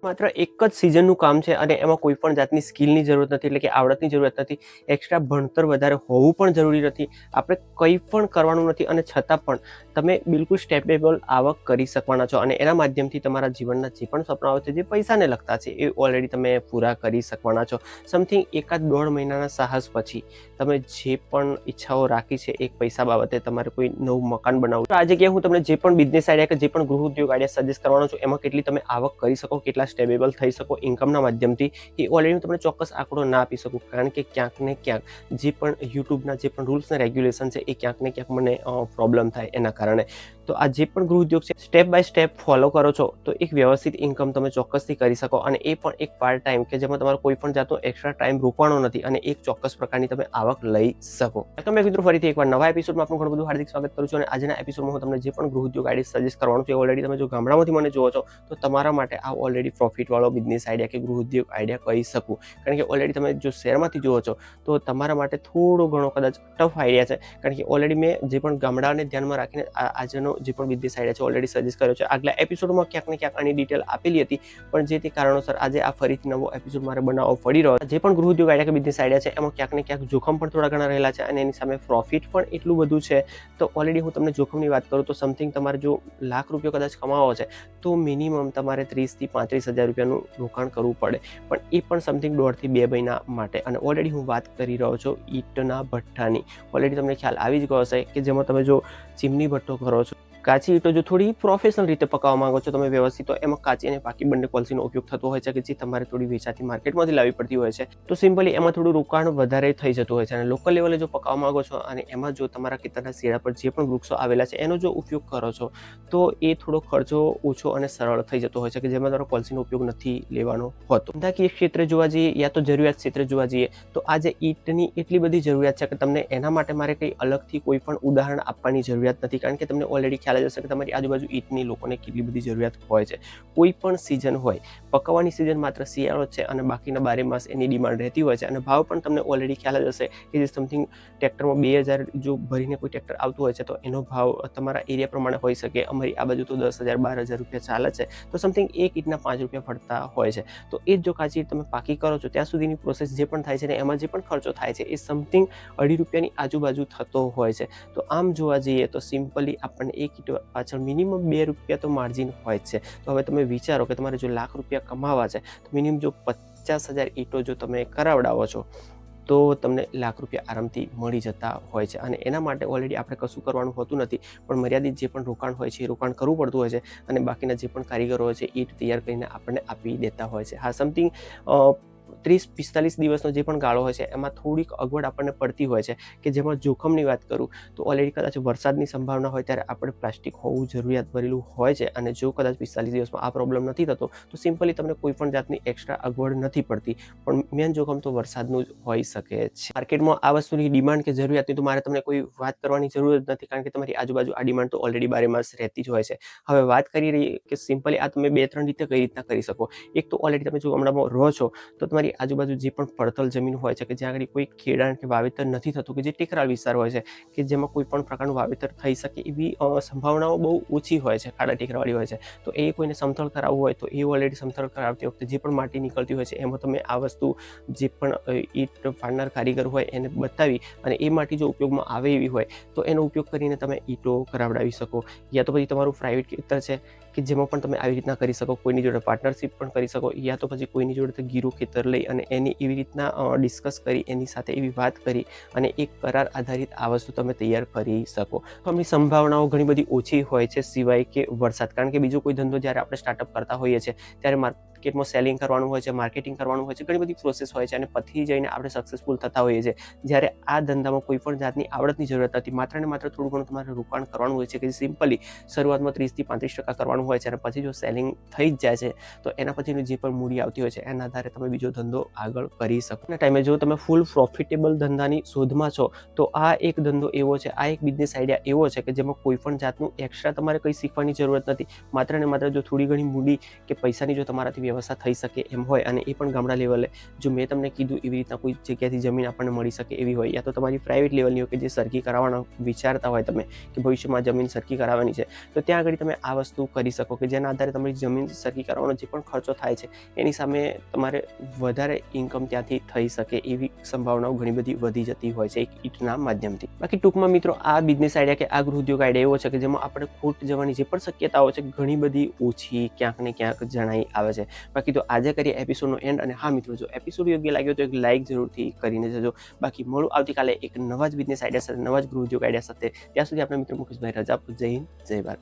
માત્ર એક જ સિઝનનું કામ છે અને એમાં કોઈ પણ જાતની સ્કિલની જરૂરત નથી, એટલે કે આવડતની જરૂરત નથી. એક્સ્ટ્રા ભણતર વધારે હોવું પણ જરૂરી નથી. આપણે કંઈ પણ કરવાનું નથી અને છતાં પણ તમે બિલકુલ સ્ટેપેબલ આવક કરી શકવાના છો અને એના માધ્યમથી તમારા જીવનના જે પણ સપનાઓ છે, જે પૈસાને લગતા છે, એ ઓલરેડી તમે પૂરા કરી શકવાના છો. સમથિંગ 1-1.5 મહિનાના સાહસ પછી તમે જે પણ ઈચ્છાઓ રાખી છે એક પૈસા બાબતે, તમારે કોઈ નવું મકાન બનાવવું, તો આ જગ્યાએ હું તમને જે પણ બિઝનેસ આઈડિયા કે જે પણ ગૃહ ઉદ્યોગ આઈડિયા સજેસ્ટ કરવાનો છું, એમાં કેટલી તમે આવક કરી શકો, કેટલા સ્ટેબેબલ થઈ શકો ઇન્કમના માધ્યમથી, એ ઓલરેડી હું તમને ચોક્કસ આંકડો ના આપી શકું, કારણ કે ક્યાંક ને ક્યાંક જે પણ યુટ્યુબના જે પણ રૂલ્સ અને રેગ્યુલેશન છે, એ ક્યાંક ને ક્યાંક મને પ્રોબ્લેમ થાય એના કારણે. તો આ જે પણ ગૃહ ઉદ્યોગ છે, સ્ટેપ બાય સ્ટેપ ફોલો કરો છો તો એક વ્યવસ્થિત ઇન્કમ તમે ચોક્કસથી કરી શકો, અને એ પણ એક પાર્ટ ટાઈમ કે જેમાં તમારો કોઈ પણ જાતનો એક્સ્ટ્રા ટાઈમ રોકવાનો નથી અને એક ચોક્કસ પ્રકારની તમે આવક લઈ શકો. તમે મિત્રો ફરીથી એકવાર નવા એપિસોડમાં આપણું ઘણું બધું હાર્દિક સ્વાગત કરું છું. અને આજના એપિસોડમાં હું તમને જે પણ ગૃહ ઉદ્યોગ આઈડિયા સજેસ્ટ કરવાનું છે, ઓલરેડી તમે જો ગામડામાંથી મને જુઓ છો તો તમારા માટે આ ઓલરેડી પ્રોફિટ વાળો બિઝનેસ આઈડિયા કે ગૃહ ઉદ્યોગ આઈડિયા કહી શકું, કારણ કે ઓલરેડી તમે જો શહેરમાંથી જુઓ છો તો તમારા માટે થોડો ઘણો કદાચ ટફ આઈડિયા છે, કારણ કે ઓલરેડી મેં જે પણ ગામડાને ધ્યાનમાં રાખીને આજનો જે પણ બિઝનેસ આઈડિયા છે ઓલરેડી સજેસ્ટ કર્યો છે. આગલા એપિસોડમાં ક્યાંક ને ક્યાંક આની ડિટેલ આપેલી હતી, પણ જે તે કારણોસર આજે આ ફરીથી નવો એપિસોડ મારે બનાવવો પડી રહ્યો. જે પણ ગૃહ ઉદ્યોગ આઈડિયા કે બિઝનેસ આઈડિયા છે એમાં ક્યાંક ને ક્યાંક જોખમ પણ થોડા ઘણા રહેલા છે અને એની સામે પ્રોફિટ પણ એટલું બધું છે. તો ઓલરેડી હું તમને જોખમની વાત કરું તો સમથિંગ તમારે જો ₹1,00,000 કદાચ કમાવો છે તો મિનિમમ તમારે 30,000 થી 35,000 રૂપિયાનું રોકાણ કરવું પડે, પણ એ પણ સમથિંગ 1.5 થી 2 મહિના માટે. અને ઓલરેડી હું વાત કરી રહ્યો છું ઈંટના ભઠ્ઠાની. ઓલરેડી તમને ખ્યાલ આવી જ ગયો હશે કે જેમાં તમે જો ચીમની ભઠ્ઠો કરો છો, કાચી ઈંટો જો થોડી પ્રોફેશનલ રીતે પકાવવા માંગો છો તમે વ્યવસ્થિત, તો એમાં કાચી અને પાકી બંને ક્વોલિટીનો ઉપયોગ થતો હોય છે કે જે તમારે થોડી વેચાતી માર્કેટમાંથી લાવવી પડતી હોય છે. તો સિમ્પલી એમાં થોડું રોકાણ વધારે થઈ જતું હોય છે. અને લોકલ લેવલે જો પકાવવા માંગો છો અને એમાં જો તમારા ખેતરના શેડા પર જે પણ વૃક્ષો આવેલા છે એનો જો ઉપયોગ કરો છો તો એ થોડો ખર્ચો ઓછો અને સરળ થઈ જતો હોય છે, કે જેમાં તમારો ક્વોલિટીનો ઉપયોગ નથી લેવાનો હોતો. ધંધાકીય ક્ષેત્રે જોવા જઈએ યા તો જરૂરિયાત ક્ષેત્રે જોવા જઈએ તો આ જે ઈંટની એટલી બધી જરૂરિયાત છે કે તમને એના માટે મારે કંઈ અલગથી કોઈ પણ ઉદાહરણ આપવાની જરૂરિયાત નથી, કારણ કે તમને ઓલરેડી ખ્યાલ જ હશે કે તમારી આજુબાજુ ઈંટની લોકોને કેટલી બધી જરૂરિયાત હોય છે. કોઈ પણ સિઝન હોય, પકવવાની સિઝન માત્ર શિયાળો છે અને બાકીના 12 માસ એની ડિમાન્ડ રહેતી હોય છે. અને ભાવ પણ તમને ઓલરેડી ખ્યાલ જ હશે કે જે સમથિંગ ટ્રેક્ટરમાં 2,000 જો ભરીને કોઈ ટ્રેક્ટર આવતું હોય છે તો એનો ભાવ તમારા એરિયા પ્રમાણે હોઈ શકે. અમારી આ બાજુ તો 10,000 12,000 રૂપિયા ચાલે છે, તો સમથિંગ એક ઈંટના 5 રૂપિયા ફરતા હોય છે. તો એ જ જો કાચી તમે પાકી કરો છો ત્યાં સુધીની પ્રોસેસ જે પણ થાય છે ને એમાં જે પણ ખર્ચો થાય છે એ સમથિંગ ₹2.5 આજુબાજુ થતો હોય છે. તો આમ જોવા જઈએ તો સિમ્પલી આપણને એક ઈંટ પાછળ મિનિમમ ₹2 તો માર્જિન હોય જ છે. તો હવે તમે વિચારો કે તમારે જો ₹1,00,000 કમાવા છે તો મિનિમમ જો 50,000 ઈંટો જો તમે કરાવડાવો છો તો તમને ₹1,00,000 આરામથી મળી જતા હોય છે. અને એના માટે ઓલરેડી આપણે કશું કરવાનું હોતું નથી, પણ મર્યાદિત જે પણ રોકાણ હોય છે એ રોકાણ કરવું પડતું હોય છે. અને બાકીના જે પણ કારીગરો હોય છે ઈંટ તૈયાર કરીને આપણને આપી દેતા હોય છે. હા, સમથિંગ 30-45 દિવસનો જે પણ ગાળો હોય છે એમાં થોડીક અગવડ આપણને પડતી હોય છે, કે જેમાં જોખમની વાત કરું તો ઓલરેડી કદાચ વરસાદની સંભાવના હોય ત્યારે આપણે પ્લાસ્ટિક હોવું જરૂરિયાત ભરેલું હોય છે. અને જો કદાચ 45 દિવસમાં આ પ્રોબ્લેમ નથી થતો તો સિમ્પલી તમને કોઈ પણ જાતની એક્સ્ટ્રા અગવડ નથી પડતી, પણ મેન જોખમ તો વરસાદનું જ હોઈ શકે છે. માર્કેટમાં આ વસ્તુની ડિમાન્ડ કે જરૂરિયાતની તો મારે તમને કોઈ વાત કરવાની જરૂર જ નથી, કારણ કે તમારી આજુબાજુ આ ડિમાન્ડ તો ઓલરેડી 12 માસ રહેતી જ હોય છે. હવે વાત કરી રહી કે સિમ્પલી આ તમે 2-3 રીતે કઈ રીતના કરી શકો. એક તો ઓલરેડી તમે જો ગામડામાં રહો છો તો તમારી આજુબાજુ જે પણ પડતલ જમીન હોય છે કે જ્યાં આગળ કોઈ ખેડાણ કે વાવેતર નથી થતું, કે જે ટેકરાળ વિસ્તાર હોય છે કે જેમાં કોઈ પણ પ્રકારનું વાવેતર થઈ શકે એવી સંભાવનાઓ બહુ ઓછી હોય છે, ખાડા ટેકરાવાળી હોય છે. તો એ કોઈને સમથળ કરાવવું હોય તો એ ઓલરેડી સમથળ કરાવતી વખતે જે પણ માટી નીકળતી હોય છે એમાં તમે આ વસ્તુ જે પણ ઈંટ પાડનાર કારીગર હોય એને બતાવી અને એ માટી જો ઉપયોગમાં આવે એવી હોય તો એનો ઉપયોગ કરીને તમે ઈંટો કરાવડાવી શકો. યા તો પછી તમારું પ્રાઇવેટ ખેતર છે કે જેમાં પણ તમે આવી રીતના કરી શકો, કોઈની જોડે પાર્ટનરશિપ પણ કરી શકો, યા તો પછી કોઈની જોડે ગીરું ખેતર લઈ અને એની એવી રીતના ડિસ્કસ કરી, એની સાથે એવી વાત કરી અને એક કરાર આધારિત આ વસ્તુ તમે તૈયાર કરી શકો. આમની સંભાવનાઓ ઘણી બધી ઓછી હોય છે સિવાય કે વરસાદ, કારણ કે બીજો કોઈ ધંધો જ્યારે આપણે સ્ટાર્ટઅપ કરતા હોઈએ છીએ ત્યારે માર્કેટમાં સેલિંગ કરવાનું હોય છે, માર્કેટિંગ કરવાનું હોય છે, ઘણી બધી પ્રોસેસ હોય છે અને પછી જઈને આપણે સક્સેસફુલ થતા હોઈએ છીએ. જ્યારે આ ધંધામાં કોઈ પણ જાતની આવડતની જરૂરત નથી, માત્ર ને માત્ર થોડું ઘણું તમારે રોકાણ કરવાનું હોય છે, કે સિમ્પલી શરૂઆતમાં 30 થી 35% કરવાનું હોય છે અને પછી જો સેલિંગ થઈ જ જાય છે તો એના પછીની જે પણ મૂડી આવતી હોય છે એના આધારે તમે બીજો ધંધો આગળ કરી શકો. ના ટાઈમે જો તમે ફૂલ પ્રોફિટેબલ ધંધાની શોધમાં છો તો આ એક ધંધો એવો છે, આ એક બિઝનેસ આઈડિયા એવો છે કે જેમાં કોઈ પણ જાતનું એક્સ્ટ્રા તમારે કંઈ શીખવાની જરૂરત નથી. માત્ર ને માત્ર જો થોડી ઘણી મૂડી કે પૈસાની જો તમારાથી વ્યવસ્થા થઈ શકે એમ હોય અને એ પણ ગામડા લેવલે જો મેં તમને કીધું એવી રીતના કોઈ જગ્યાથી જમીન આપણને મળી શકે એવી હોય, યા તો તમારી પ્રાઇવેટ લેવલની હોય કે જે સરખી કરાવવાનો વિચારતા હોય તમે કે ભવિષ્યમાં જમીન સરખી કરાવવાની છે, તો ત્યાં આગળ તમે આ વસ્તુ કરી શકો કે જેના આધારે તમારી જમીન સરખી કરવાનો જે પણ ખર્ચો થાય છે એની સામે તમારે વધારે ઇન્કમ ત્યાંથી થઈ શકે એવી સંભાવનાઓ ઘણી બધી વધી જતી હોય છે એક ઈંટના માધ્યમથી. બાકી ટૂંકમાં મિત્રો આ બિઝનેસ આઈડિયા કે આ ગૃહોદ્યોગ આઈડિયા એવો છે કે જેમાં આપણે ખોટ જવાની જે પણ શક્યતાઓ છે ઘણી બધી ઓછી ક્યાંક ને ક્યાંક જણાઈ આવે છે. બાકી તો આજે કરીએ એપિસોડનો એન્ડ, અને હા મિત્રો, જો એપિસોડ યોગ્ય લાગ્યો તો એક લાઇક જરૂરથી કરીને જજો. બાકી મળું આવતીકાલે એક નવા જ બિઝનેસ આઈડિયા સાથે, નવા જ ગૃહોદ્યોગ આઈડિયા સાથે. ત્યાં સુધી આપણે મિત્રો મુકેશભાઈ રજા આપું. જય હિન્દ, જય ભારત.